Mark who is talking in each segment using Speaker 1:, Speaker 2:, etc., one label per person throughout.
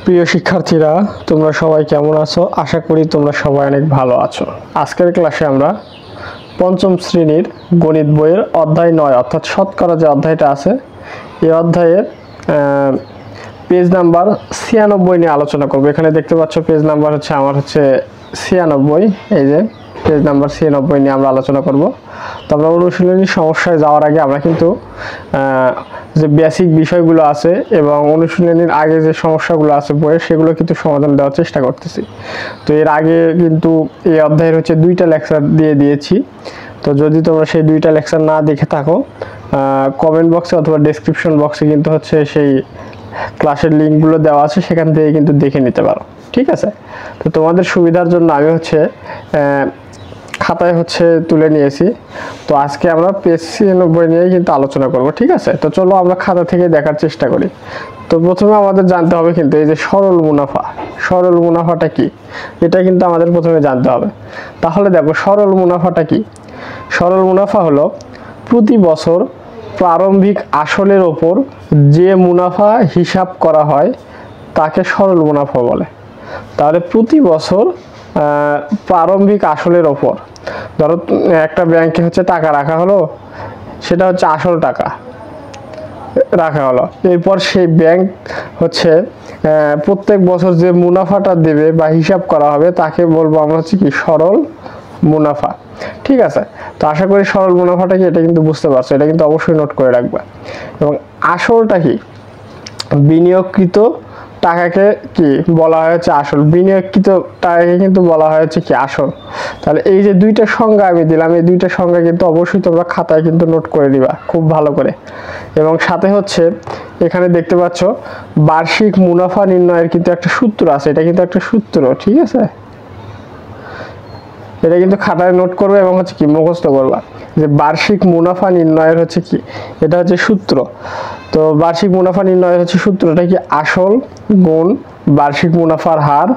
Speaker 1: প্রিয় শিক্ষার্থীরা, তোমরা সবাই কেমন আছো? আশা করি তোমরা সবাই অনেক ভালো আছো। আজকের ক্লাসে আমরা পঞ্চম শ্রেণীর গণিত বইয়ের অধ্যায় 9 অর্থাৎ শতকরা যে অধ্যায়টা আছে এই অধ্যায়ের পেজ নাম্বার 96 নিয়ে আলোচনা করব। এখানে দেখতে পাচ্ছ পেজ নাম্বার হচ্ছে আমার 96। এই যে পেজ নাম্বার 96 নিয়ে আমরা আলোচনা করব। তো আমরা অনুশীলনী সমস্যায় যাওয়ার আগে আমরা কিন্তু যে বেসিক বিষয়গুলো আছে এবং অনুশীলনীর আগে যে সমস্যাগুলো আছে বইয়ে সেগুলো কিন্তু সমাধান দেওয়ার চেষ্টা করতেছি। তো এর আগে কিন্তু এই অধ্যায়ের 2টা লেকচার দিয়ে দিয়েছি। তো যদি তোমরা সেই 2টা লেকচার না দেখে থাকো, কমেন্ট বক্সে অথবা ডেসক্রিপশন বক্সে কিন্তু সেই ক্লাসের লিঙ্কগুলো দেওয়া আছে, সেখান থেকে কিন্তু দেখে নিতে পারো। ঠিক আছে? তো তোমাদের সুবিধার জন্য আমি খাতায় তুলে নিয়েছি। তো আজকে আমরা পেজ 96 নিয়ে কিন্তু আলোচনা করব। ঠিক আছে? তো চলো আমরা খাতা থেকে দেখার চেষ্টা করি। তো প্রথমে আমাদের জানতে হবে কিন্তু এই যে সরল মুনাফা। সরল মুনাফাটা কি এটা কিন্তু আমাদের প্রথমে জানতে হবে। তাহলে দেখো সরল মুনাফাটা কি। সরল মুনাফা হলো প্রতি বছর প্রারম্ভিক আসলের ওপর যে মুনাফা হিসাব করা হয় তাকে সরল মুনাফা বলে। তাহলে প্রতি বছর প্রারম্ভিক আসলের ওপর, ধরো একটা ব্যাংকে টাকা রাখা হলো, সেটা আসল টাকা রাখা হলো। এরপর সেই ব্যাংক প্রত্যেক বছর যে মুনাফাটা দেবে বা হিসাব করা হবে তাকে বলবো আমরা কি সরল মুনাফা। ঠিক আছে? তো আশা করি সরল মুনাফাটা কি এটা কিন্তু বুঝতে পারছো। এটা কিন্তু অবশ্যই নোট করে রাখবে। এবং আসলটা কি, বিনিয়োগকৃত টাকাকে কি বলা হয়েছে আসল। বিনিয়োগকৃত টাকাকে কিন্তু বলা হয়েছে কি আসল। তাহলে এই যে 2টা সংজ্ঞা আমি দিলাম, এই 2টা সংজ্ঞা কিন্তু অবশ্যই তোমরা খাতায় কিন্তু নোট করে দিবা খুব ভালো করে। এবং সাথে এখানে দেখতে পাচ্ছ বার্ষিক মুনাফা নির্ণয়ের কিন্তু একটা সূত্র আছে। এটা কিন্তু একটা সূত্র। ঠিক আছে? এটা কিন্তু খাতায় নোট করবে এবং কি মুখস্থ করবা যে বার্ষিক মুনাফা নির্ণয়ের কি এটা সূত্র। তো বার্ষিক মুনাফা নির্ণয়ের সূত্রটা কি আসল গুণ বার্ষিক মুনাফার হার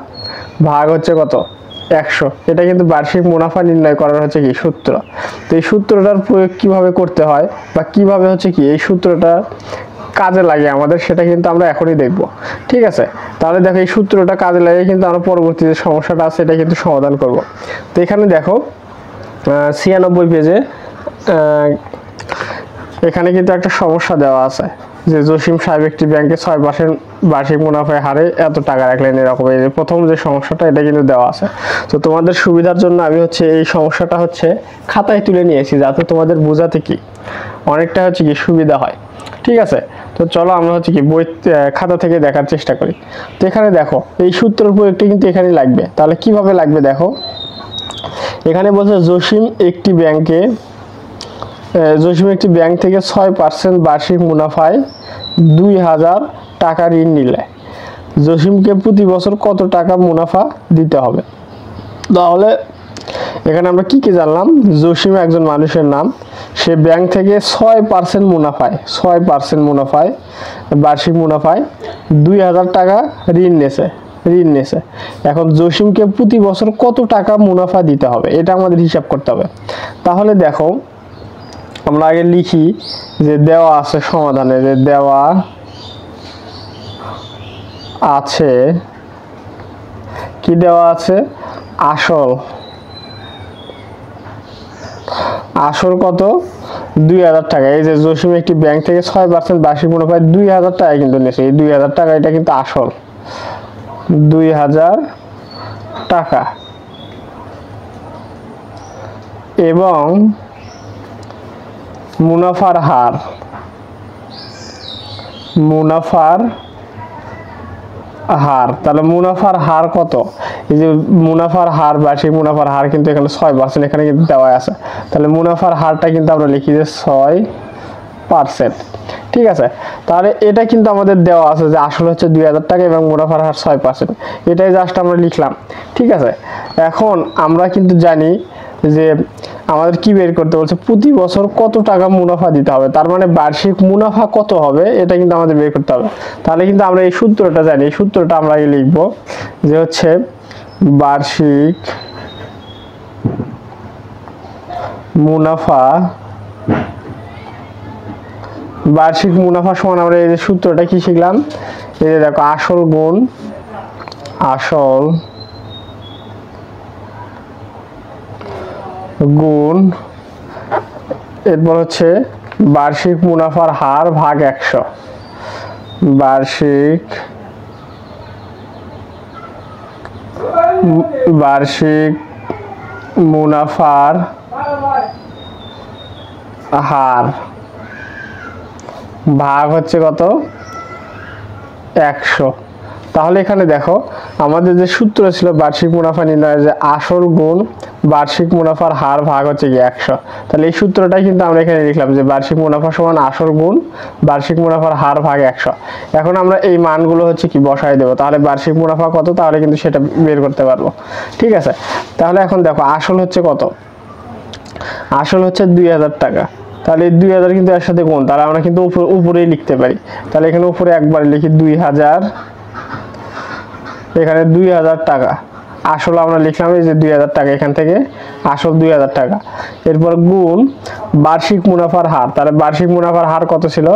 Speaker 1: ভাগ কত 100। এটা কিন্তু বার্ষিক মুনাফা নির্ণয় করার কি সূত্র। তো এই সূত্রটার প্রয়োগ কিভাবে করতে হয় বা কিভাবে কি এই সূত্রটা কাজে লাগে আমাদের, সেটা কিন্তু আমরা এখনই দেখব। ঠিক আছে? তাহলে দেখো এই সূত্রটা কাজে লাগে কিন্তু আমরা পরবর্তী যে সমস্যাটা আছে এটা কিন্তু সমাধান করব। তো এখানে দেখো 96 পেজে এখানে কিন্তু একটা সমস্যা দেওয়া আছে যে জসিম সাহেব একটি ব্যাংকে 6% বার্ষিক মুনাফার হারে এত টাকা রাখলেন। এরকম এই যে প্রথম যে সমস্যাটা এটা কিন্তু দেওয়া আছে। তো তোমাদের সুবিধার জন্য আমি এই সমস্যাটা খাতায় তুলে নিয়েছি যাতে তোমাদের বোঝাতে কি অনেকটা কি সুবিধা হয়। ঠিক আছে? তো চলো আমরা কি বই খাতা থেকে দেখার চেষ্টা করি। তো এখানে দেখো এই সূত্রের প্রয়োগটা কিন্তু এখানে লাগবে। তাহলে কিভাবে লাগবে দেখো, এখানে বলছে জসিম একটি ব্যাংক থেকে 6% বার্ষিক মুনাফায় 2000 টাকা ঋণ নিলে জসিমকে প্রতি বছর কত টাকা মুনাফা দিতে হবে। তাহলে এখানে আমরা কি জানলাম, জসিম একজন মানুষের নাম। সে ব্যাংক থেকে 6% মুনাফায় বার্ষিক মুনাফায় 2000 টাকা ঋণ নেছে। এখন জসিমকে প্রতি বছর কত টাকা মুনাফা দিতে হবে এটা আমাদের হিসাব করতে হবে। তাহলে দেখো আমরা আগে লিখি যে দেওয়া আছে সমাধানে, যে দেওয়া আছে কি দেওয়া আছে আসল কত 2000 টাকা। এই যে জসিম একটি ব্যাংক থেকে 6% বার্ষিক মুনাফায় 2000 টাকা কিন্তু নিয়েছে। এই 2000 টাকা এটা কিন্তু আসল 2000 টাকা। এবং মুনাফার হার তাহলে মুনাফার হার কত, এই যে মুনাফার হার বার্ষিক মুনাফার হার কিন্তু এখানে 6% এখানে কিন্তু দেওয়া আছে। তাহলে মুনাফার হারটা কিন্তু আমরা লিখি যে 6%। ঠিক আছে? তাহলে এটা কিন্তু আমাদের দেওয়া আছে যে আসলে 2000 টাকা এবং মুনাফার হার 6%। এটাই জাস্ট আমরা লিখলাম। ঠিক আছে? এখন আমরা কিন্তু জানি যে আমাদের কি বের করতে বলছে, প্রতি বছর কত টাকা মুনাফা দিতে হবে। তার মানে বার্ষিক মুনাফা কত হবে এটা কিন্তু আমাদের বের করতে হবে। তাহলে কিন্তু আমরা এই সূত্রটা জানি। এই সূত্রটা আমরা আগে লিখব যে বার্ষিক মুনাফা সমান আমরা এই যে সূত্রটা কি শিখলাম, এই যে দেখো আসল গুণ আসল গুণ, এরপর হচ্ছে বার্ষিক মুনাফার হার ভাগ 100। বার্ষিক মুনাফার হার ভাগ হচ্ছে কত? 100। তাহলে এখানে দেখো আমাদের যে সূত্র ছিল বার্ষিক মুনাফা নির্ণয়ের, যে আসল গুণ বার্ষিক মুনাফার হার ভাগ হচ্ছে কি 100। তাহলে এই সূত্রটাই কিন্তু আমরা এখানে লিখলাম যে বার্ষিক মুনাফা সমান আসল গুণ বার্ষিক মুনাফার হার ভাগ 100। এখন আমরা এই মানগুলো হচ্ছে কি বসাই দেবো, তাহলে বার্ষিক মুনাফা কত তাহলে কিন্তু সেটা বের করতে পারবো। ঠিক আছে, তাহলে এখন দেখো আসল হচ্ছে কত? আসল হচ্ছে 2000 টাকা। তাহলে 2000 কিন্তু এর সাথে গুণ, তাহলে আমরা কিন্তু উপরেই লিখতে পারি। তাহলে এখানে উপরে একবার লিখি 2000, এখানে 2000 টাকা আসল আমরা লিখলাম এই যে 2000 টাকা, এখান থেকে আসল 2000 টাকা। এরপর গুণ বার্ষিক মুনাফার হার, তাহলে বার্ষিক মুনাফার হার কত ছিল?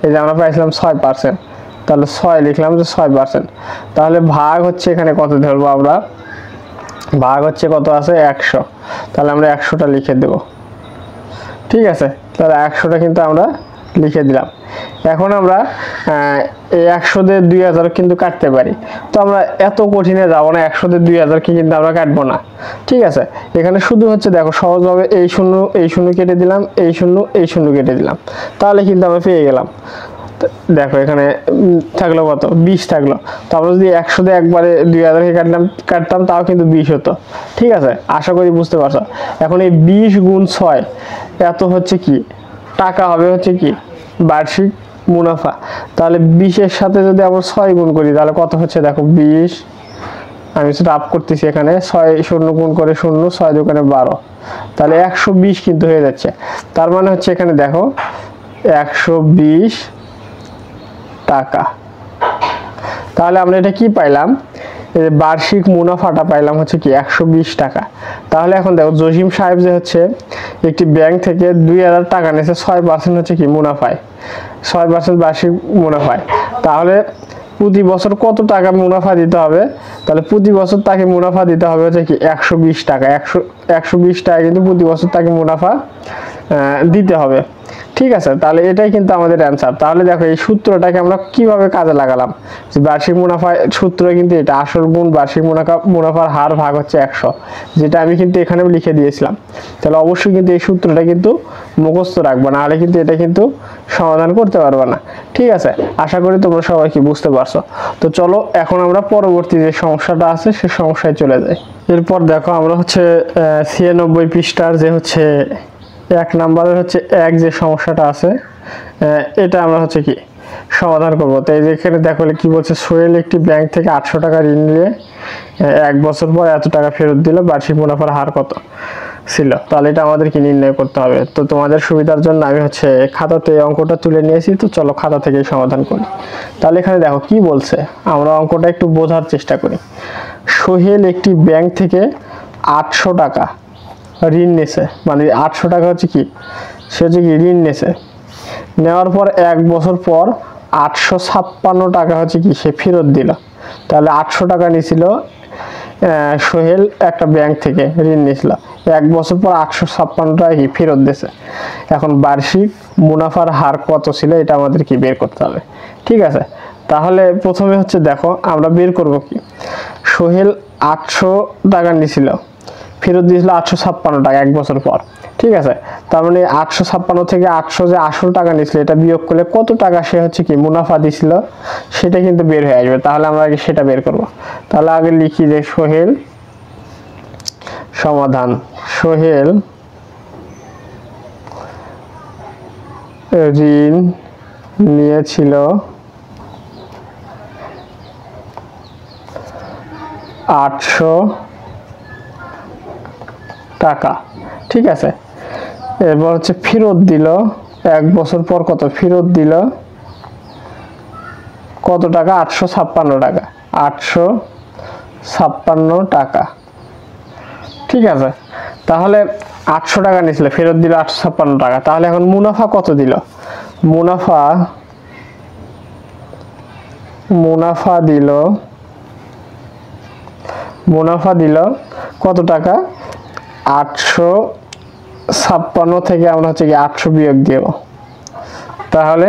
Speaker 1: এই যে আমরা পাইছিলাম 6%, তাহলে 6 লিখলাম যে 6%। তাহলে ভাগ হচ্ছে এখানে কত ধরবো আমরা? ভাগ হচ্ছে কত আছে? 100। তাহলে আমরা 100টা লিখে দেব। ঠিক আছে, তাহলে 100টা কিন্তু আমরা লিখে দিলাম। এখন আমরা এই 100 দিয়ে 2000 কিন্তু কাটতে পারি, তো আমরা এত কঠিনে যাব না, 100 দিয়ে 2000 কে কিন্তু আমরা কাটবো না। ঠিক আছে, এখানে শুধু হচ্ছে দেখো সহজভাবে এই শূন্য কেটে দিলাম, এই শূন্য কেটে দিলাম, তাহলে কিন্তু আমরা পেয়ে গেলাম। দেখো এখানে থাকলো কত? 20 থাকলো। তো আমরা যদি 100 দিয়ে একবারে 2000 কে কাটতাম তাও কিন্তু 20 হতো। ঠিক আছে, আশা করি বুঝতে পারছো। এখন এই 20 গুণ 6 এত হচ্ছে কি টাকা হবে, হচ্ছে কি বার্ষিক মুনাফা। তাহলে 20 এর সাথে যদি আমরা 6 গুণ করি তাহলে কত হচ্ছে? দেখো 20, আমি সেটা আপ করতেছি এখানে, 6 শূন্য গুণ করে 0, 6 দোকানে 12, তাহলে 120 কিন্তু হয়ে যাচ্ছে। তার মানে হচ্ছে এখানে দেখো 120 টাকা। তাহলে আমরা এটা কি পাইলাম? বার্ষিক মুনাফাটা পাইলাম হচ্ছে কি 120 টাকা। তাহলে এখন দেখো জসিম সাহেব যে হচ্ছে একটি ব্যাংক থেকে 2000 টাকা নিয়েছে, 6% হচ্ছে কি মুনাফায়, 6% বার্ষিক মুনাফায়। তাহলে প্রতি বছর কত টাকা মুনাফা দিতে হবে? তাহলে প্রতি বছর তাকে মুনাফা দিতে হবে হচ্ছে কি 120 টাকা। 120 টাকা কিন্তু প্রতি বছর তাকে মুনাফা দিতে হবে। ঠিক আছে, তাহলে এটাই কিন্তু আমাদের অ্যান্সার। তাহলে দেখো এই সূত্রটাকে আমরা কিভাবে কাজে লাগালাম, যে বার্ষিক মুনাফা সূত্র কিন্তু এটা আসল গুণ বার্ষিক মুনাফার হার ভাগ হচ্ছে 100, যেটা আমি কিন্তু এখানেও লিখে দিয়েছিলাম। তাহলে অবশ্যই কিন্তু এই সূত্রটা কিন্তু মুখস্থ রাখবো, না হলে কিন্তু এটা কিন্তু সমাধান করতে পারবে না। ঠিক আছে, আশা করি তোমরা সবাই কি বুঝতে পারছো। তো চলো এখন আমরা পরবর্তী যে সমস্যাটা আছে সে সমস্যায় চলে যাই। এরপর দেখো আমরা হচ্ছে 96 পৃষ্ঠার যে হচ্ছে 1 নম্বরের হচ্ছে যে সমস্যাটা আছে এটা আমরা হচ্ছে কি সমাধান করব। তো এই যে এখানে দেখো কি বলছে, সোহেল একটি ব্যাংক থেকে 800 টাকা ঋণ নিয়ে 1 বছর পর এত টাকা ফেরত দিল, বার্ষিক মুনাফার হার কত ছিল? তাহলে এটা আমাদের কি নির্ণয় করতে হবে। তো তোমাদের সুবিধার জন্য আমি হচ্ছে খাতাতে অঙ্কটা তুলে নিয়েছি, তো চলো খাতা থেকে সমাধান করি। তাহলে এখানে দেখো কি বলছে, আমরা অঙ্কটা একটু বোঝার চেষ্টা করি। সোহেল একটি ব্যাংক থেকে 800 টাকা ঋণ নিয়েছে, মানে 800 টাকা হচ্ছে কি সে হচ্ছে কি ঋণ নিয়েছে, নেওয়ার পর 1 বছর পর 856 টাকা হচ্ছে কি সে ফেরত দিল। তাহলে 800 টাকা নিয়েছিল সোহেল একটা ব্যাংক থেকে ঋণ নিয়েছিল, 1 বছর পর 856 টাকা কি ফেরত দিয়েছে। এখন বার্ষিক মুনাফার হার কত ছিল এটা আমাদের কি বের করতে হবে। ঠিক আছে, তাহলে প্রথমে হচ্ছে দেখো আমরা বের করব কি, সোহেল 800 টাকা নিয়েছিল, ফেরত দিয়েছিল 856 টাকা 1 বছর পর। ঠিক আছে, তার মানে 856 থেকে 800 যে আসল টাকা নিয়েছিল এটা বিয়োগ করলে কত টাকা সে হচ্ছে কি মুনাফা দিছিল সেটা কিন্তু বের হয়ে আসবে। তাহলে আমরা আগে সেটা বের করব। তাহলে আগে লিখি যে সোহেল সমাধান, সোহেল ঋণ নিয়েছিল 800 টাকা। ঠিক আছে, এরপর হচ্ছে ফেরত দিল 1 বছর পর কত ফেরত দিল, কত টাকা? 856 টাকা, 856 টাকা। ঠিক আছে, তাহলে 800 টাকা নিয়েছিল, ফেরত দিল 856 টাকা। তাহলে এখন মুনাফা কত দিল? মুনাফা দিল মুনাফা দিল কত টাকা, 856 থেকে আমরা হচ্ছে কি 800 বিয়োগ দেব, তাহলে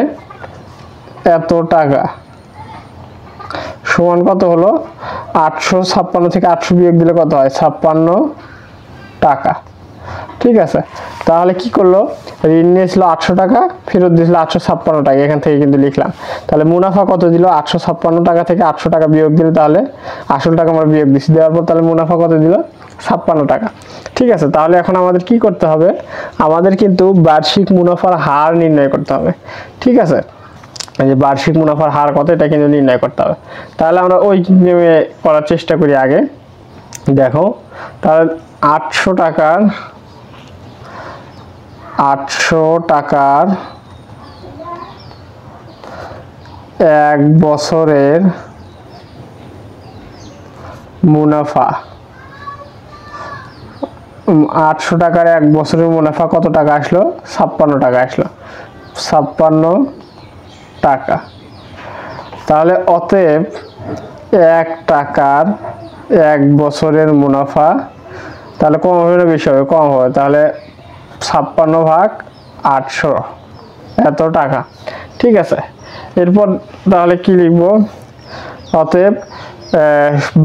Speaker 1: এত টাকা সমান কত হলো, 856 থেকে 800 বিয়োগ দিলে কত হয়, 56 টাকা। ঠিক আছে, তাহলে কি করলো, ঋণ নিয়েছিল 800 টাকা, ফেরত দিয়েছিল 856 টাকা, এখান থেকে কিন্তু লিখলাম। তাহলে মুনাফা কত দিল, 856 টাকা থেকে 800 টাকা বিয়োগ দিলে তাহলে আসল টাকা আমরা বিয়োগ দিচ্ছি, দেওয়ার পর তাহলে মুনাফা কত দিল, 56 টাকা। ঠিক আছে, তাহলে এখন আমাদের কি করতে হবে, আমাদের কিন্তু বার্ষিক মুনাফার হার নির্ণয় করতে হবে। ঠিক আছে, এই যে বার্ষিক মুনাফার হার কত এটা কিন্তু নির্ণয় করতে হবে। তাহলে আমরা ওই নিয়মে করার চেষ্টা করি আগে। দেখো তাহলে 800 টাকার 1 বছরের মুনাফা, 800 টাকার 1 বছরের মুনাফা কত টাকা আসলো, 56 টাকা আসলো, 56 টাকা। তাহলে অতএব 1 টাকার 1 বছরের মুনাফা, তাহলে কম হবে না বেশি হবে, কম হবে, তাহলে 56/800 এত টাকা। ঠিক আছে, এরপর তাহলে কি লিখবো, অতএব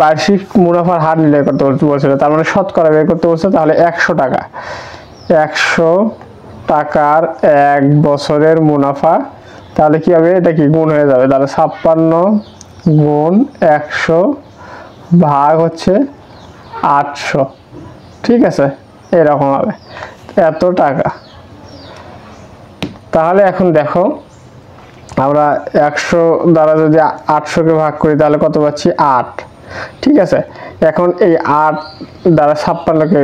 Speaker 1: বার্ষিক মুনাফার হার নির্ণয় করতে বলছিল, তার মানে শতকরা বের করতে বলছে। তাহলে 100 টাকা, 100 টাকার 1 বছরের মুনাফা, তাহলে কি হবে, এটা কি গুণ হয়ে যাবে, তাহলে 56 গুণ 100 ভাগ হচ্ছে 800। ঠিক আছে, এরকম হবে এত টাকা। তাহলে এখন দেখো আমরা 100 দ্বারা যদি 800 কে ভাগ করি তাহলে কত পাচ্ছি, 8। ঠিক আছে, এখন এই 8 দ্বারা 56কে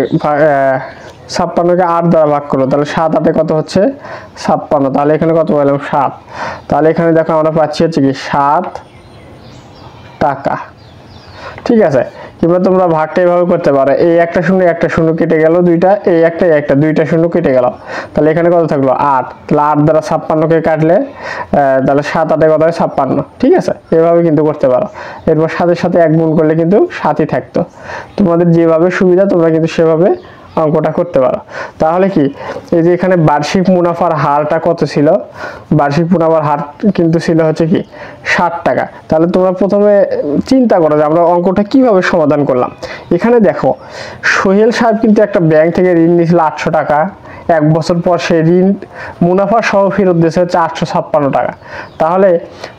Speaker 1: 8 দ্বারা ভাগ করলো, তাহলে 7 8 কত হচ্ছে, 56। তাহলে এখানে কত পেলাম, 7। তাহলে এখানে দেখো আমরা পাচ্ছি হচ্ছে কি 7 টাকা। ঠিক আছে, কিংবা তোমরা ভাগটা এইভাবে করতে পারো, এই একটা শূন্য কেটে গেল দুইটা, এই একটা দুইটা শূন্য কেটে গেল, তাহলে এখানে কত থাকলো, 8। তাহলে 8 দ্বারা 56কে কাটলে তাহলে 7 8 কত হয়, 56। ঠিক আছে, এভাবে কিন্তু করতে পারো। এরপর 7-এর সাথে 1 গুণ করলে কিন্তু 7ই থাকতো। তোমাদের যেভাবে সুবিধা তোমরা কিন্তু সেভাবে অঙ্কটা করতে পারো। তাহলে কি, এই যে এখানে বার্ষিক মুনাফার হারটা কত ছিল, বার্ষিক মুনাফার হার কিন্তু ছিল হচ্ছে কি 60 টাকা। তাহলে তোমরা প্রথমে চিন্তা করো যে আমরা অঙ্কটা কিভাবে সমাধান করলাম। এখানে দেখো সোহেল সাহেব কিন্তু একটা ব্যাংক থেকে ঋণ নিয়েছিল 800 টাকা, 1 বছর পর সে ঋণ মুনাফা সহ ফেরত দিয়েছে হচ্ছে 856 টাকা। তাহলে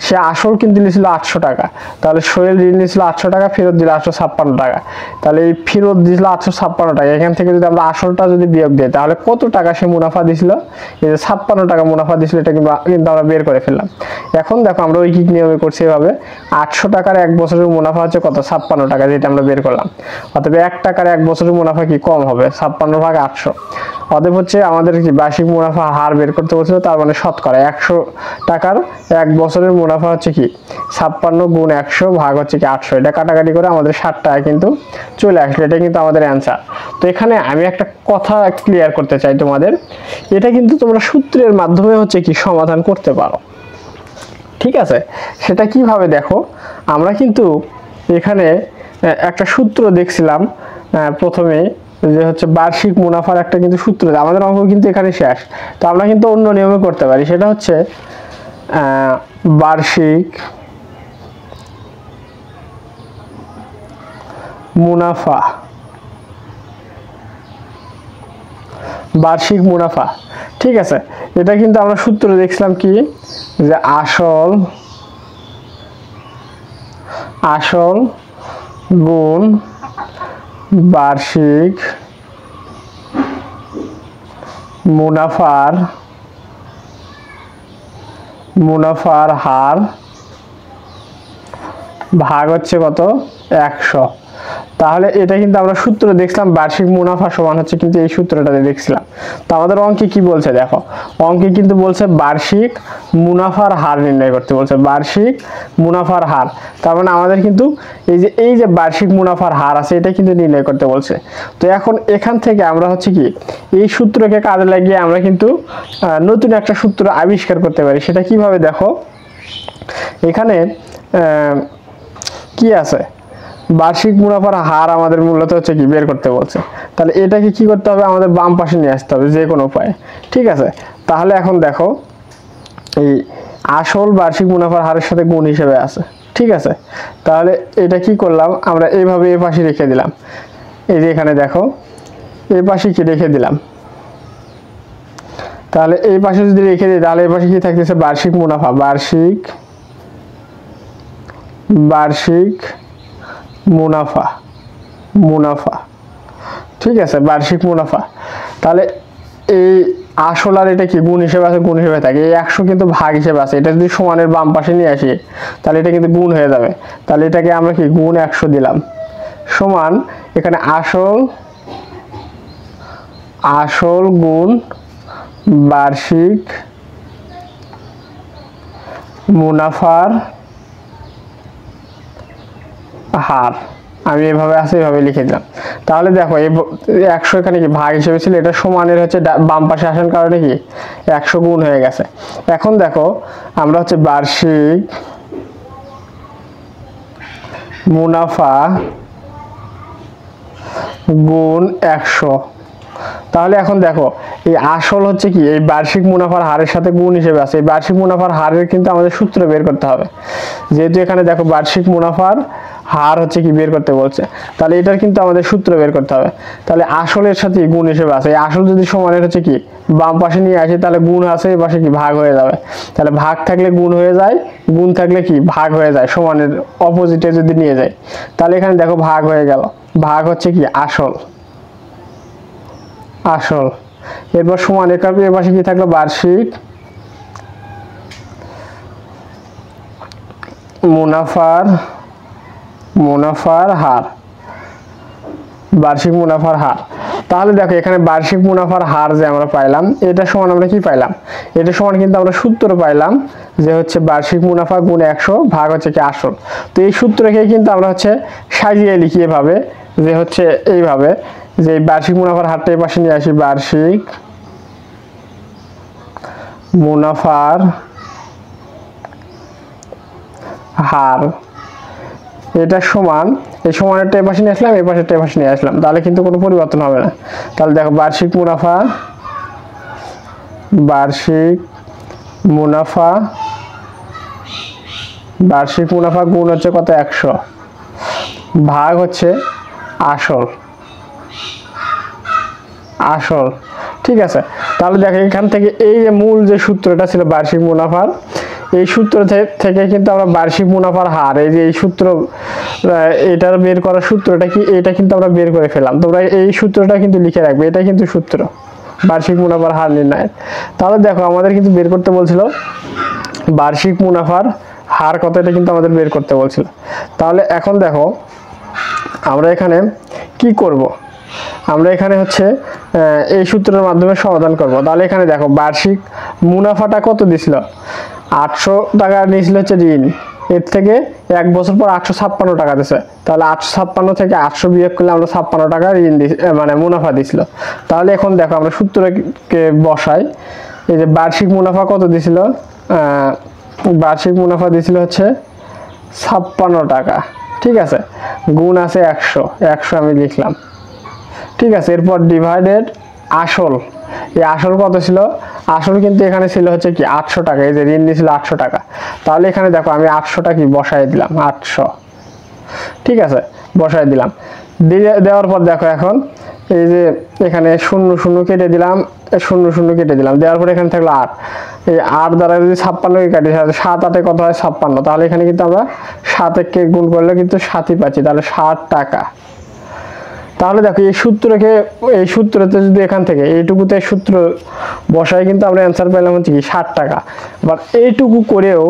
Speaker 1: সে আসল কিন্তু নিয়েছিল 800 টাকা, তাহলে সোহেল ঋণ নিয়েছিল 800 টাকা, ফেরত দিল 856 টাকা। তাহলে এই ফেরত দিয়েছিল 856 টাকা, এখান থেকে যদি আমরা আসলটা যদি বিয়োগ দিই তাহলে কত টাকা সে মুনাফা দিয়েছিল, এই যে 56 টাকা মুনাফা দিয়েছিল, এটা কিন্তু আমরা বের করে ফেললাম। এখন দেখো আমরা ঐকিক নিয়মে করছি এভাবে, 800 টাকার 1 বছরের মুনাফা হচ্ছে কত, 56 টাকা, যেটা আমরা বের করলাম। অতএব 1 টাকার 1 বছরের মুনাফা কি কম হবে, 56/800। অতএব হচ্ছে আমাদের কি বার্ষিক মুনাফা হার বের করতে বলছিল, তার মানে শতকরা 100 টাকার 1 বছরের মুনাফা হচ্ছে কি 56 গুণ 100 ভাগ হচ্ছে কি 800, এটা কাটাকাটি করে আমাদের 60 টাকা কিন্তু চলে আসলো, এটা কিন্তু আমাদের অ্যান্সার। তো এখানে আমি একটা কথা ক্লিয়ার করতে চাই তোমাদের, এটা কিন্তু তোমরা সূত্রের মাধ্যমে হচ্ছে কি সমাধান করতে পারো। ঠিক আছে, সেটা কিভাবে দেখো, আমরা কিন্তু এখানে একটা সূত্র দেখছিলাম প্রথমে, যে হচ্ছে বার্ষিক মুনাফার একটা কিন্তু সূত্র, আমাদের অঙ্ক কিন্তু এখানে শেষ। তো আমরা কিন্তু অন্য নিয়মে করতে পারি, সেটা হচ্ছে বার্ষিক মুনাফা, বার্ষিক মুনাফা। ঠিক আছে, এটা কিন্তু আমরা সূত্র দেখছিলাম কি, যে আসল গুণ বার্ষিক মুনাফার হার ভাগ হচ্ছে কত, 100। তাহলে এটা কিন্তু আমরা সূত্র দেখছিলাম, বার্ষিক মুনাফা সমান হচ্ছে কিন্তু এই সূত্রটা দেখছিলাম। তো আমাদের অঙ্কে কি বলছে দেখো, অঙ্কে কিন্তু বলছে বার্ষিক মুনাফার হার নির্ণয় করতে বলছে, বার্ষিক মুনাফার হার। তার মানে আমাদের কিন্তু এই যে বার্ষিক মুনাফার হার আছে এটা কিন্তু নির্ণয় করতে বলছে। তো এখন এখান থেকে আমরা হচ্ছে কি এই সূত্রকে কাজে লাগিয়ে আমরা কিন্তু নতুন একটা সূত্র আবিষ্কার করতে পারি। সেটা কিভাবে দেখো, এখানে কি আছে, বার্ষিক মুনাফার হার আমাদের মূলত হচ্ছে কি বের করতে বলছে। তাহলে এটাকে কি করতে হবে, আমাদের বাম পাশে নিয়ে আসতে হবে যে কোনো উপায়ে। ঠিক আছে, তাহলে এখন দেখো এই আসল বার্ষিক মুনাফার হারের সাথে গুণ হিসেবে আছে। ঠিক আছে, তাহলে এটা কি করলাম, আমরা এইভাবে এই পাশে রেখে দিলাম। এই যে এখানে দেখো এই পাশে কি রেখে দিলাম, তাহলে এই পাশে যদি রেখে দিই তাহলে এই পাশে কি থাকতেছে, বার্ষিক মুনাফা, বার্ষিক মুনাফা, ঠিক আছে, বার্ষিক মুনাফা। তাহলে এই আসল আর এটা কি গুণ হিসেবে আছে, গুণ হিসেবে থাকে। এই 100 কিন্তু ভাগ হিসেবে আছে, এটা যদি সমানের বাম পাশে নিয়ে আসি তাহলে এটা কিন্তু গুণ হয়ে যাবে। তাহলে এটাকে আমরা কি গুণ 100 দিলাম, সমান এখানে আসল গুণ বার্ষিক মুনাফার হার। আমি এভাবে আছে এভাবে লিখে দিলাম। তাহলে দেখো এই 100 এখানে কি ভাগ হিসেবে ছিল, এটা সমানের হচ্ছে বাম পাশে আসার কারণে কি 100 গুণ হয়ে গেছে। এখন দেখো আমরা হচ্ছে বার্ষিক মুনাফা গুণ 100। তাহলে এখন দেখো এই আসল হচ্ছে কি এই বার্ষিক মুনাফার হারের সাথে গুণ হিসেবে আছে। এই বার্ষিক মুনাফার হারের কিন্তু আমাদের সূত্র বের করতে হবে, যেহেতু এখানে দেখো বার্ষিক মুনাফার হার হচ্ছে কি বের করতে বলছে, তাহলে এটার কিন্তু আমাদের সূত্র বের করতে হবে। তাহলে আসলের সাথে গুণ হিসেবে আছে, এই আসল যদি সমানের হচ্ছে কি বাম পাশে নিয়ে আসি তাহলে গুণ আছে, এই পাশে কি ভাগ হয়ে যাবে। তাহলে ভাগ থাকলে গুণ হয়ে যায়, গুণ থাকলে কি ভাগ হয়ে যায়, সমানের অপোজিটে যদি নিয়ে যায় তাহলে এখানে দেখো ভাগ হয়ে গেল। ভাগ হচ্ছে কি আসল, এরপর সমান এর পাশে কি থাকলো, বার্ষিক মুনাফার হার, বার্ষিক মুনাফার হার। তাহলে দেখো এখানে বার্ষিক মুনাফার হার যে আমরা পাইলাম, এটা সমান আমরা কি পাইলাম, এটা সমান কিন্তু আমরা সূত্র পাইলাম যে হচ্ছে বার্ষিক মুনাফা গুণ 100 ভাগ হচ্ছে কি আসল। তো এই সূত্রকে কিন্তু আমরা হচ্ছে সাজিয়ে লিখি এভাবে, যে হচ্ছে এইভাবে যে বার্ষিক মুনাফার হারটা এই পাশে নিয়ে আসি, বার্ষিক মুনাফার হার, এটা সমান এই সমানেরটা এই পাশে নিয়ে আসলাম, এই পাশেরটা এই পাশে নিয়ে আসলাম, তাহলে কিন্তু কোনো পরিবর্তন হবে না। তাহলে দেখো বার্ষিক মুনাফা গুণ হচ্ছে কত, 100 ভাগ হচ্ছে আসল। ঠিক আছে, তাহলে দেখো এখান থেকে এই যে মূল যে সূত্রটা ছিল বার্ষিক মুনাফার, এই সূত্র থেকে কিন্তু আমরা বার্ষিক মুনাফার হার, এই যে এই সূত্র, এটার বের করার সূত্রটা কি, এটা কিন্তু আমরা বের করে ফেলাম। তোমরা এই সূত্রটা কিন্তু লিখে রাখবে, এটা কিন্তু সূত্র বার্ষিক মুনাফার হার নির্ণয়ের। তাহলে দেখো আমাদের কিন্তু বের করতে বলছিল বার্ষিক মুনাফার হার কত, এটা কিন্তু আমাদের বের করতে বলছিল। তাহলে এখন দেখো আমরা এখানে কি করব, আমরা এখানে হচ্ছে এই সূত্রের মাধ্যমে সমাধান করব। তাহলে এখানে দেখো বার্ষিক মুনাফাটা কত দিছিল, 800 টাকা নিয়েছিল হচ্ছে ঋণ, এর থেকে 1 বছর পর 856 টাকা দিছে। তাহলে 856 থেকে 800 বিয়োগ করলে আমরা 56 টাকা ঋণ মানে মুনাফা দিছিল। তাহলে এখন দেখো আমরা সূত্রকে বসাই, এই যে বার্ষিক মুনাফা কত দিছিল, বার্ষিক মুনাফা দিছিল হচ্ছে 56 টাকা। ঠিক আছে, গুণ আছে 100 আমি লিখলাম। ঠিক আছে, এরপর ডিভাইডেড আসল, এই আসল কত ছিল, আসল কিন্তু এখানে ছিল হচ্ছে কি 800 টাকা, এই যে ঋণ দিয়েছিল 800 টাকা। তাহলে এখানে দেখো আমি 800টা কি বসাই দিলাম, 800। ঠিক আছে, বসাই দিলাম, দেওয়ার পর দেখো এখন এই যে এখানে 0 কেটে দিলাম, 0 কেটে দিলাম, দেওয়ার পর এখানে থাকলো 8, এই 8 দ্বারা যদি 56কে কাটি 7 8 কত হয় 56, তাহলে এখানে কিন্তু আমরা 7 গুণ করলে কিন্তু 7ই পাচ্ছি, তাহলে 60 টাকা। তাহলে দেখো এই সূত্রতে যদি এখান থেকে এইটুকুতে সূত্র বসাই কিন্তু আমরা অ্যান্সার পেলাম হচ্ছে কি 60 টাকা। আবার এইটুকু করেও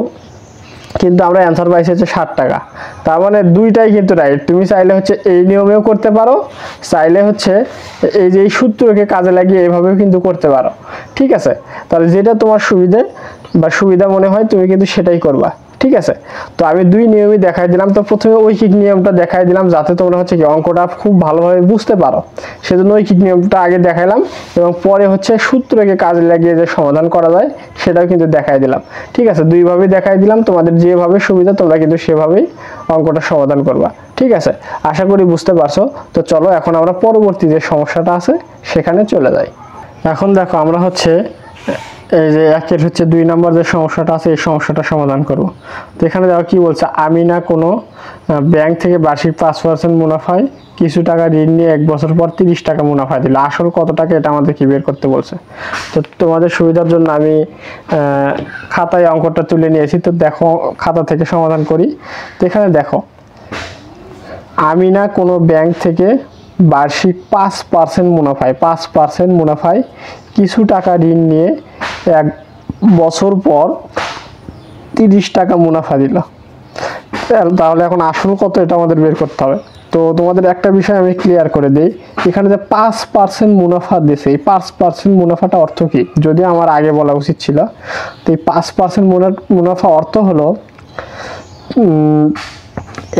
Speaker 1: কিন্তু আমরা অ্যান্সার পাইছি হচ্ছে 60 টাকা। তার মানে দুইটাই কিন্তু রাইট। তুমি চাইলে হচ্ছে এই নিয়মেও করতে পারো, চাইলে হচ্ছে এই যে এই সূত্রকে কাজে লাগিয়ে এইভাবেও কিন্তু করতে পারো। ঠিক আছে, তাহলে যেটা তোমার সুবিধা মনে হয় তুমি কিন্তু সেটাই করবা। ঠিক আছে। তো আমি দুই নিয়মই দেখাই দিলাম। তো প্রথমে ঐকিক নিয়মটা দেখাই দিলাম যাতে তোমরা হচ্ছে কি অঙ্কটা খুব ভালোভাবে বুঝতে পারো, সেজন্য ঐকিক নিয়মটা আগে দেখাইলাম এবং পরে হচ্ছে সূত্রকে কাজে লাগিয়ে যে সমাধান করা যায় সেটাও কিন্তু দেখাই দিলাম। ঠিক আছে, দুইভাবেই দেখাই দিলাম, তোমাদের যেভাবে সুবিধা তোমরা কিন্তু সেভাবেই অঙ্কটা সমাধান করবা। ঠিক আছে, আশা করি বুঝতে পারছো। তো চলো এখন আমরা পরবর্তী যে সমস্যাটা আছে সেখানে চলে যাই। এখন দেখো আমরা হচ্ছে এই যে একের হচ্ছে 2 নম্বর যে সমস্যাটা আছে এই সমস্যাটা সমাধান করব। তো এখানে দেখো কি বলছে, আমি না কোনো ব্যাংক থেকে বার্ষিক 5% মুনাফায় কিছু টাকা ঋণ নিয়ে 1 বছর পর 30 টাকা মুনাফা দিলে আসল কত টাকা, এটা আমাদের কি বের করতে বলছে। তো তোমাদের সুবিধার জন্য আমি খাতায় অঙ্কটা তুলে নিয়েছি। তো দেখো খাতা থেকে সমাধান করি। তো এখানে দেখো, আমি না কোনো ব্যাংক থেকে বার্ষিক 5% মুনাফায় কিছু টাকা ঋণ নিয়ে 1 বছর পর 30 টাকা মুনাফা দিল। তাহলে এখন আসল কত এটা আমাদের বের করতে হবে। তো তোমাদের একটা বিষয় আমি ক্লিয়ার করে দিই, এখানে যে 5% মুনাফা দিয়েছে, এই 5% মুনাফাটা অর্থ কি, যদি আমার আগে বলা উচিত ছিল। তো এই 5% মুনাফা অর্থ হলো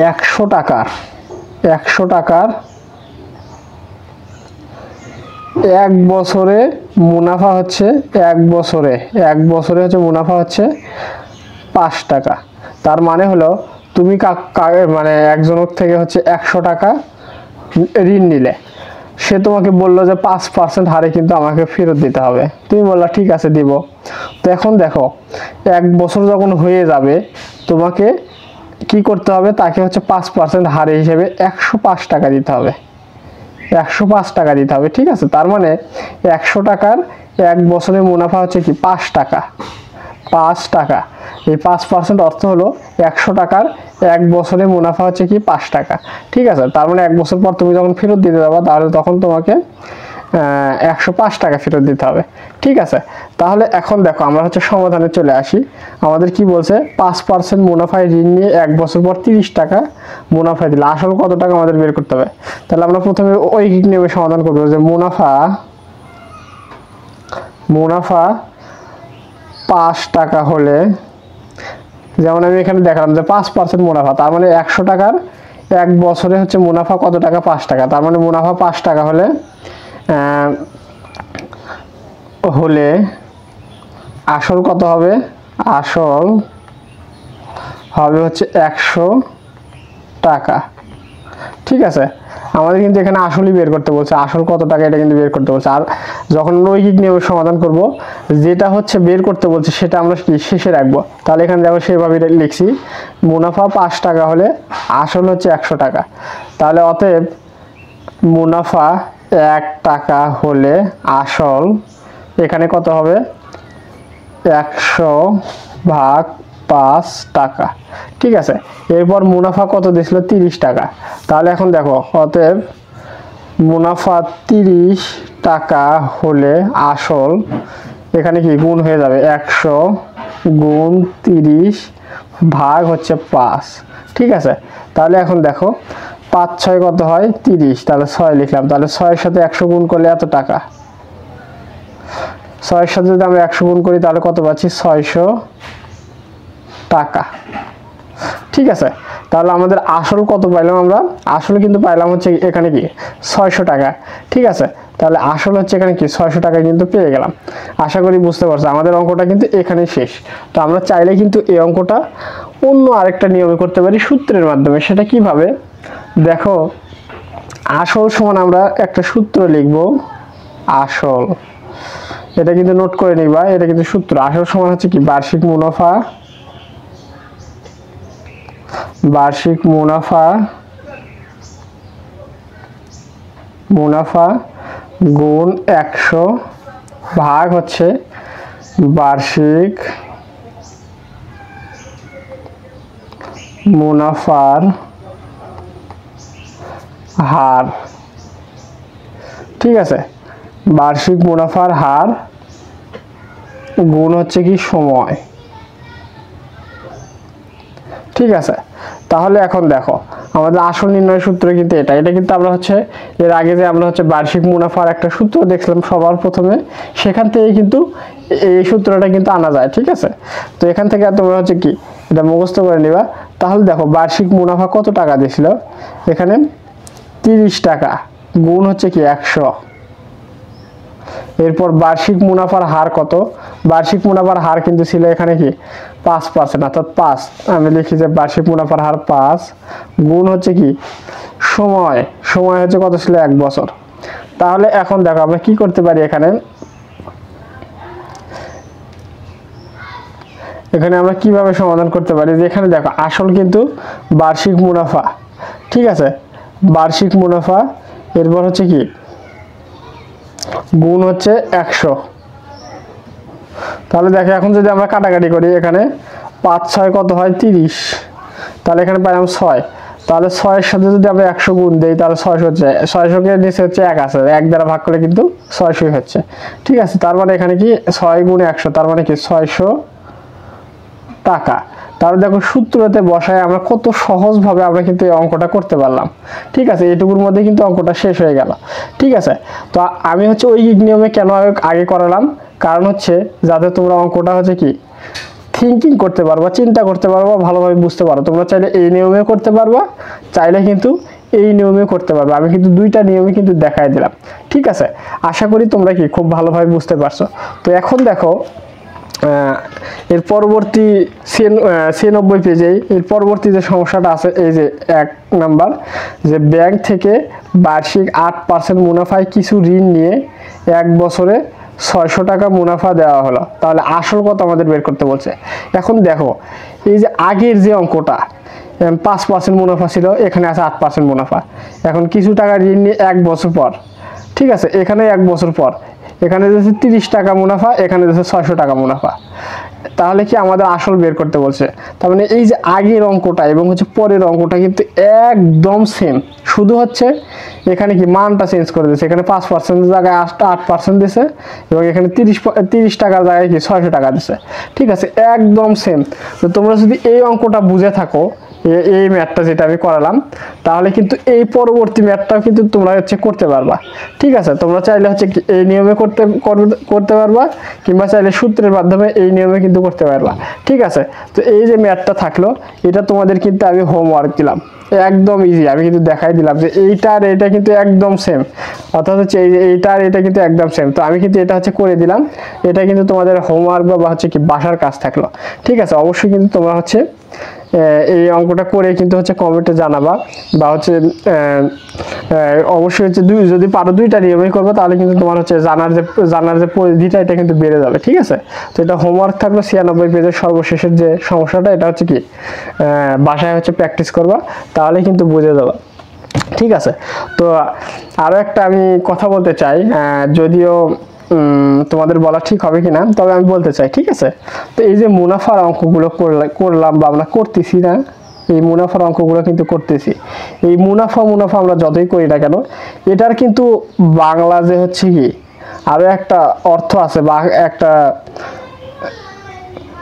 Speaker 1: 100 টাকার 1 বছরে মুনাফা হচ্ছে 1 বছরে হচ্ছে মুনাফা হচ্ছে 5 টাকা। তার মানে হলো তুমি মানে একজনের থেকে হচ্ছে 100 টাকা ঋণ নিলে, সে তোমাকে বললো যে 5% হারে কিন্তু আমাকে ফেরত দিতে হবে। তুমি বললা ঠিক আছে দিব। তো এখন দেখো 1 বছর যখন হয়ে যাবে তোমাকে কি করতে হবে, তাকে হচ্ছে 5% হারে হিসেবে 105 টাকা দিতে হবে। 105 টাকা দিতে হবে। ঠিক আছে, তার মানে 100 টাকার 1 বছরের মুনাফা হচ্ছে কি 5 টাকা। এই 5% অর্থ হলো 100 টাকার 1 বছরের মুনাফা হচ্ছে কি 5 টাকা। ঠিক আছে, তার মানে 1 বছর পর তুমি যখন ফেরত দিতে যাবা তাহলে তখন তোমাকে 105 টাকা ফেরত দিতে হবে। ঠিক আছে, তাহলে এখন দেখো আমরা হচ্ছে সমাধানে চলে আসি। আমাদের কি বলছে, 5% মুনাফায় ঋণ নিয়ে 1 বছর পর 30 টাকা মুনাফা দিলে আসল কত টাকা আমাদের বের করতে হবে। তাহলে আমরা প্রথমে ঐকিক নিয়মে সমাধান করবো যে মুনাফা 5 টাকা হলে, যেমন আমি এখানে দেখালাম যে 5% মুনাফা, তার মানে 100 টাকার 1 বছরে হচ্ছে মুনাফা কত টাকা, 5 টাকা। তার মানে মুনাফা 5 টাকা হলে আসল কত হবে, আসল হবে হচ্ছে 100 টাকা। ঠিক আছে, আমাদের কিন্তু এখানে আসলই বের করতে বলছে, আসল কত টাকা এটা কিন্তু বের করতে বলছে। আর যখন ঐকিক নিয়মে সমাধান করব, যেটা হচ্ছে বের করতে বলছে সেটা আমরা কি শেষে রাখবো। তাহলে এখানে দেখো সেভাবে লিখছি, মুনাফা 5 টাকা হলে আসল হচ্ছে 100 টাকা। তাহলে অতএব মুনাফা 1 টাকা হলে আসল এখানে কত হবে, 100 ভাগ 5 টাকা। ঠিক আছে, এরপর মুনাফা কত দিয়েছিল, 30 টাকা। তাহলে এখন দেখো অতএব মুনাফা 30 টাকা হলে আসল এখানে কি গুণ হয়ে যাবে, 100 গুণ 30 ভাগ হচ্ছে 5। ঠিক আছে, তাহলে এখন দেখো 5 6 কত হয় 30, তাহলে 6 লিখলাম। তাহলে 6 এর সাথে 100 গুণ করলে এত টাকা, 6 এর সাথে যদি আমরা 100 গুণ করি তাহলে কত পাচ্ছি, 600 টাকা। ঠিক আছে, তাহলে আমাদের আসল কত পাইলাম, আমরা আসলে কিন্তু পাইলাম হচ্ছে এখানে কি 600 টাকা। ঠিক আছে, তাহলে আসল হচ্ছে এখানে কি 600 টাকা কিন্তু পেয়ে গেলাম। আশা করি বুঝতে পারছো, আমাদের অঙ্কটা কিন্তু এখানেই শেষ। তো আমরা চাইলে কিন্তু এই অঙ্কটা অন্য আরেকটা নিয়মে করতে পারি সূত্রের মাধ্যমে। সেটা কিভাবে, দেখো আসল সমান আমরা একটা সূত্র লিখব, আসল, এটা কিন্তু নোট করে নিবা, এটা কিন্তু সূত্র। আসল সমান হচ্ছে কি বার্ষিক মুনাফা গুণ 100 ভাগ হচ্ছে বার্ষিক মুনাফার হার। ঠিক আছে, বার্ষিক মুনাফার হার গুণ হচ্ছে কি সময়। ঠিক আছে, তাহলে এখন দেখো আমাদের আসল নির্ণয় সূত্র কিন্তু এটা কিন্তু আমরা হচ্ছে এর আগে যে আমরা হচ্ছে বার্ষিক মুনাফার একটা সূত্র দেখছিলাম সবার প্রথমে, সেখান থেকে কিন্তু এই সূত্রটা কিন্তু আনা যায়। ঠিক আছে, তো এখান থেকে তোমরা হচ্ছে কি এটা মুখস্থ করে নিবা। তাহলে দেখো বার্ষিক মুনাফা কত টাকা দিয়েছিল, এখানে 30 টাকা, গুণ হচ্ছে কি 100। এরপর বার্ষিক মুনাফার হার কত, বার্ষিক মুনাফার হার কিন্তু ছিল এখানে কি 5%, অর্থাৎ 5, আমি লিখি যে বার্ষিক মুনাফার হার 5 গুণ হচ্ছে কি সময়, সময় হচ্ছে কত ছিল 1 বছর। তাহলে এখন দেখো আমরা কি করতে পারি, এখানে আমরা কিভাবে সমাধান করতে পারি, যে এখানে দেখো আসল কিন্তু বার্ষিক মুনাফা, ঠিক আছে, বার্ষিক মুনাফা, এরপর হচ্ছে কি গুণ হচ্ছে 100। তাহলে দেখো এখন যদি আমরা কাটাকাটি করি, এখানে 5 6 কত হয় 30, তাহলে এখানে পাইলাম 6, তাহলে 6 এর সাথে যদি আমরা 100 গুণ দেই তাহলে 600 হচ্ছে, 600 কে নিচে হচ্ছে 1 আছে, 1 দ্বারা ভাগ করে কিন্তু 600 হচ্ছে, ঠিক আছে। তার মানে এখানে কি 6 গুণ 100, তার মানে কি 600 টাকা। তাহলে দেখো সূত্রতে বসায় আমরা কত সহজভাবে আমরা কিন্তু এই অঙ্কটা করতে পারলাম, ঠিক আছে। এইটুকুর মধ্যে কিন্তু অঙ্কটা শেষ হয়ে গেল, ঠিক আছে। তো আমি হচ্ছে ওই নিয়মে কেন আগে করালাম, কারণ হচ্ছে যাতে তোমরা অঙ্কটা হচ্ছে কি থিঙ্কিং করতে পারবা, চিন্তা করতে পারবা, ভালোভাবে বুঝতে পারো। তোমরা চাইলে এই নিয়মে করতে পারবা, চাইলে কিন্তু এই নিয়মে করতে পারবে। আমি কিন্তু দুইটা নিয়মে কিন্তু দেখাই দিলাম, ঠিক আছে। আশা করি তোমরা কি খুব ভালোভাবে বুঝতে পারছো। তো এখন দেখো এর পরবর্তী 96 পেজে এর পরবর্তী যে সমস্যাটা আছে, এই যে 1 নাম্বার, যে ব্যাংক থেকে বার্ষিক 8% মুনাফায় কিছু ঋণ নিয়ে 1 বছরে 600 টাকা মুনাফা দেওয়া হলো, তাহলে আসল কত আমাদের বের করতে বলছে। এখন দেখো এই যে আগের যে অঙ্কটা 5% মুনাফা ছিল, এখানে আছে 8% মুনাফা। এখন কিছু টাকা ঋণ নিয়ে 1 বছর পর, ঠিক আছে, এখানে 1 বছর পর এখানে দিয়েছে 30 টাকা মুনাফা, এখানে দিয়েছে 600 টাকা মুনাফা। তাহলে কি আমাদের আসল বের করতে বলছে। তার মানে এই যে আগের অঙ্কটা এবং হচ্ছে পরের অঙ্কটা কিন্তু একদম সেম, শুধু হচ্ছে এখানে কি মানটা চেঞ্জ করে দিয়েছে। এখানে 5% জায়গায় 8% দিয়েছে এবং এখানে 30 টাকার জায়গায় কি 600 টাকা দিয়েছে, ঠিক আছে, একদম সেম। তো তোমরা যদি এই অঙ্কটা বুঝে থাকো, এই ম্যাথটা যেটা আমি করালাম, তাহলে কিন্তু এই পরবর্তী ম্যাথটাও কিন্তু তোমরা হচ্ছে করতে পারবা, ঠিক আছে। তোমরা চাইলে হচ্ছে এই নিয়মে করতে পারবা, কিংবা চাইলে সূত্রের মাধ্যমে এই নিয়মে কিন্তু করতে পারবা, ঠিক আছে। তো এই যে ম্যাথটা থাকলো, এটা তোমাদের কিন্তু আমি হোমওয়ার্ক দিলাম, একদম ইজি। আমি কিন্তু দেখাই দিলাম যে এইটা আর এটা কিন্তু একদম সেম, অর্থাৎ হচ্ছে এই যে এইটা আর এটা কিন্তু একদম সেম। তো আমি কিন্তু এটা হচ্ছে করে দিলাম, এটা কিন্তু তোমাদের হোমওয়ার্ক বা হচ্ছে কি বাসার কাজ থাকলো, ঠিক আছে। অবশ্যই কিন্তু তোমরা হচ্ছে এই অঙ্কটা করে কিন্তু হচ্ছে কমেন্টে জানাবা, বা হচ্ছে অবশ্যই হচ্ছে যদি পারো 2টা নিয়মই করবে, তাহলে কিন্তু তোমার হচ্ছে জানার যে পরিধিটা এটা কিন্তু বেড়ে যাবে, ঠিক আছে। তো এটা হোমওয়ার্ক থাকলো 96 পেজের সর্বশেষের যে সমস্যাটা, এটা হচ্ছে কি বাসায় হচ্ছে প্র্যাকটিস করবা, তাহলে কিন্তু বুঝে যাবে, ঠিক আছে। তো আরো একটা আমি কথা বলতে চাই, যদিও তোমাদের বলা ঠিক হবে কিনা, তবে আমি বলতে চাই, ঠিক আছে। তো এই যে মুনাফার অঙ্কগুলো করলাম বা আমরা করতেছি না, এই মুনাফার অঙ্কগুলো কিন্তু করতেছি। এই মুনাফা আমরা যতই করি না কেন, এটার কিন্তু বাংলা যে হচ্ছে কি আরো একটা অর্থ আছে বা একটা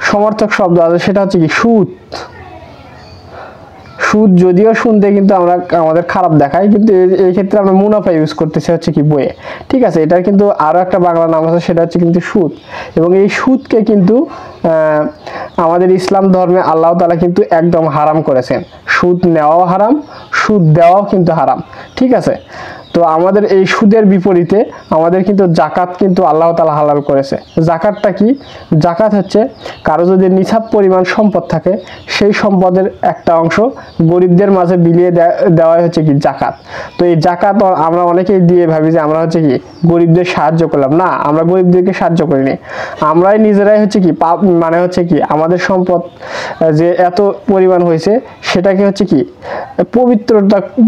Speaker 1: সমার্থক শব্দ আছে, সেটা হচ্ছে কি সুদ। সুদ যদিও শুনতে কিন্তু আমাদের খারাপ দেখায়, কিন্তু এই ক্ষেত্রে আমরা মুনাফা ইউজ করতেছি হচ্ছে কি বইয়ে, ঠিক আছে। এটার কিন্তু আরো একটা বাংলা নাম আছে, সেটা হচ্ছে কিন্তু সুদ। এবং এই সুদকে কিন্তু আমাদের ইসলাম ধর্মে আল্লাহ তাআলা কিন্তু একদম হারাম করেছেন। সুদ নেওয়াও হারাম, সুদ দেওয়াও কিন্তু হারাম, ঠিক আছে। তো আমাদের এই সুদের বিপরীতে আমাদের কিন্তু জাকাত কিন্তু আল্লাহ তাআলা হালাল করেছে। জাকাতটা কি? জাকাত হচ্ছে কারো যদি নিছাব পরিমাণ সম্পদ থাকে, সেই সম্পদের একটা অংশ গরিবদের মাঝে বিলিয়ে দেওয়াই হচ্ছে কি জাকাত। তো এই জাকাত আমরা অনেকেই দিয়ে ভাবি যে আমরা হচ্ছে কি গরিবদের সাহায্য করলাম, না, আমরা গরিবদেরকে সাহায্য করিনি, আমরাই নিজেরাই হচ্ছে কি মানে হচ্ছে কি আমাদের সম্পদ যে এত পরিমাণ হয়েছে সেটাকে হচ্ছে কি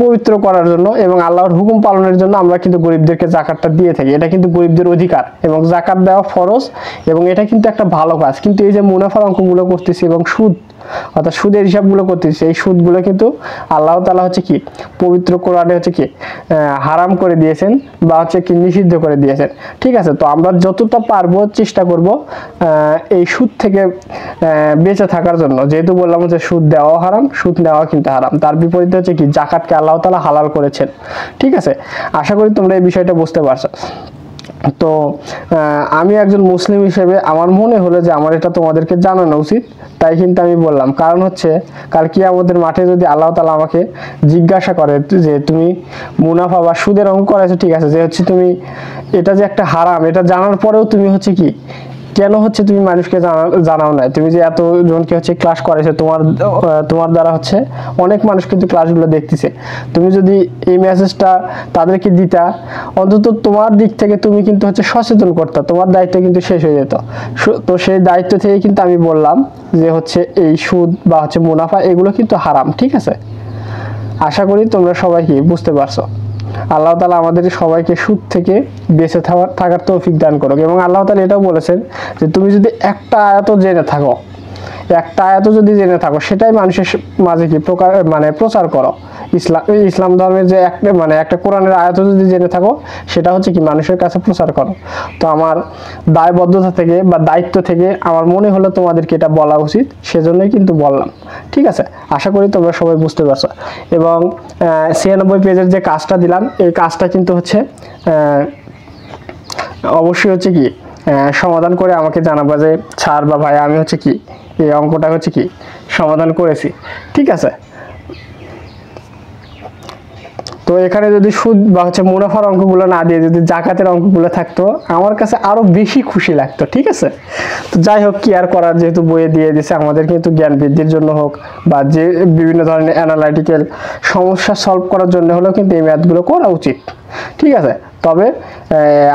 Speaker 1: পবিত্র করার জন্য এবং আল্লাহর হুকুম পালনের জন্য আমরা কিন্তু গরিবদেরকে জাকাতটা দিয়ে থাকি। এটা কিন্তু গরিবদের অধিকার এবং জাকাত দেওয়া ফরজ, এবং এটা কিন্তু একটা ভালো কাজ। কিন্তু এই যে মুনাফার অঙ্কগুলো করতেছি এবং সুদ অর্থাৎ সুদের হিসাবগুলো করতেছি, এই সুদগুলো কিন্তু আল্লাহ তাআলা হচ্ছে কি পবিত্র কোরআনে হচ্ছে কি হারাম করে দিয়েছেন বা হচ্ছে কি নিষিদ্ধ করে দিয়েছেন, ঠিক আছে। তো আমরা যতটা পারবো চেষ্টা করব এই সুদ থেকে বেঁচে থাকার জন্য। যেহেতু বললাম যে সুদ দেওয়াও হারাম, সুদ নেওয়াও কিন্তু হারাম, তার বিপরীতে হচ্ছে কি জাকাতকে আল্লাহ তাআলা হালাল করেছেন, ঠিক আছে। আশা করি তোমরা এই বিষয়টা বুঝতে পারছো। তো আমি একজন মুসলিম হিসেবে আমার মনে হলো যে আমার এটা তোমাদেরকে জানানো উচিত, তাই কিন্তু আমি বললাম। কারণ হচ্ছে কাল কিয়ামতের মাঠে যদি আল্লাহ তাআলা আমাকে জিজ্ঞাসা করে যে তুমি মুনাফা বা সুদের অঙ্ক করেছো, ঠিক আছে, যে হচ্ছে তুমি এটা যে একটা হারাম এটা জানার পরেও তুমি হচ্ছে কি কেন হচ্ছে তুমি মানুষকে জানাও না? তুমি যে এতজনকে হচ্ছে ক্লাস করেছো, তোমার দ্বারা হচ্ছে অনেক মানুষ কিন্তু ক্লাসগুলো দেখতেছে। তুমি যদি এই মেসেজটা তাদেরকে দিতা, অন্তত তোমার দিক থেকে তুমি কিন্তু হচ্ছে সচেতন করতে, তোমার দায়িত্ব কিন্তু শেষ হয়ে যেত। তো সেই দায়িত্ব থেকে কিন্তু আমি বললাম যে হচ্ছে এই সুদ বা হচ্ছে মুনাফা এগুলো কিন্তু হারাম, ঠিক আছে। আশা করি তোমরা সবাই কি বুঝতে পারছো। আল্লাহ তাআলা আমাদের সবাইকে সুদ থেকে বেঁচে থাকার তৌফিক দান করুক। এবং আল্লাহ তাআলা এটাও বলেছেন যে তুমি যদি একটা আয়াত জেনে থাকো, সেটাই মানুষের মাঝে কি প্রচার করো। ইসলাম ধর্মের যে একটা কোরআনের আয়াত যদি জেনে থাকো, সেটা হচ্ছে কি মানুষের কাছে প্রচার করো। তো আমার দায়বদ্ধতা থেকে বা দায়িত্ব থেকে আমার মনে হলো তোমাদেরকে এটা বলা উচিত, সেজন্যই কিন্তু বললাম, ঠিক আছে। আশা করি তোমরা সবাই বুঝতে পারছো। এবং 96 পেজের যে কাজটা দিলাম, এই কাজটা কিন্তু হচ্ছে অবশ্যই হচ্ছে কি সমাধান করে আমাকে জানাবো যে স্যার বা ভাই আমি হচ্ছে কি এই অঙ্কটা হচ্ছে কি সমাধান করেছি, ঠিক আছে। তো এখানে যদি সুদ বা হচ্ছে মুনাফার অঙ্কগুলো না দিয়ে যদি জাকাতের অঙ্কগুলো থাকতো, আমার কাছে আরো বেশি খুশি লাগতো, ঠিক আছে। তো যাই হোক, কি আর করার, যেহেতু বইয়ে দিয়ে দিছে, আমাদের কিন্তু জ্ঞান বৃদ্ধির জন্য হোক বা যে বিভিন্ন ধরনের অ্যানালাইটিক্যাল সমস্যা সলভ করার জন্য হলেও কিন্তু এই ম্যাথগুলো করা উচিত, ঠিক আছে। তবে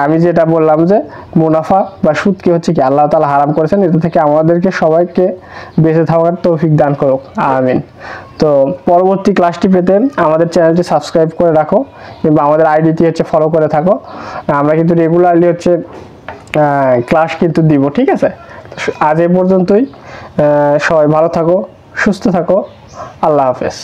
Speaker 1: আমি যেটা বললাম যে মুনাফা বা সুদকে হচ্ছে কি আল্লাহ তাআলা হারাম করেছেন, এটা থেকে আমাদেরকে সবাইকে বেঁচে থাকার তৌফিক দান করুক, আমিন। তো পরবর্তী ক্লাসটি পেতে আমাদের চ্যানেলটি সাবস্ক্রাইব করে রাখো কিংবা আমাদের আইডিটি হচ্ছে ফলো করে থাকো। আমরা কিন্তু রেগুলারলি হচ্ছে ক্লাস কিন্তু দিব, ঠিক আছে। আজ এ পর্যন্তই। সবাই ভালো থাকো, সুস্থ থাকো, আল্লাহ হাফেজ।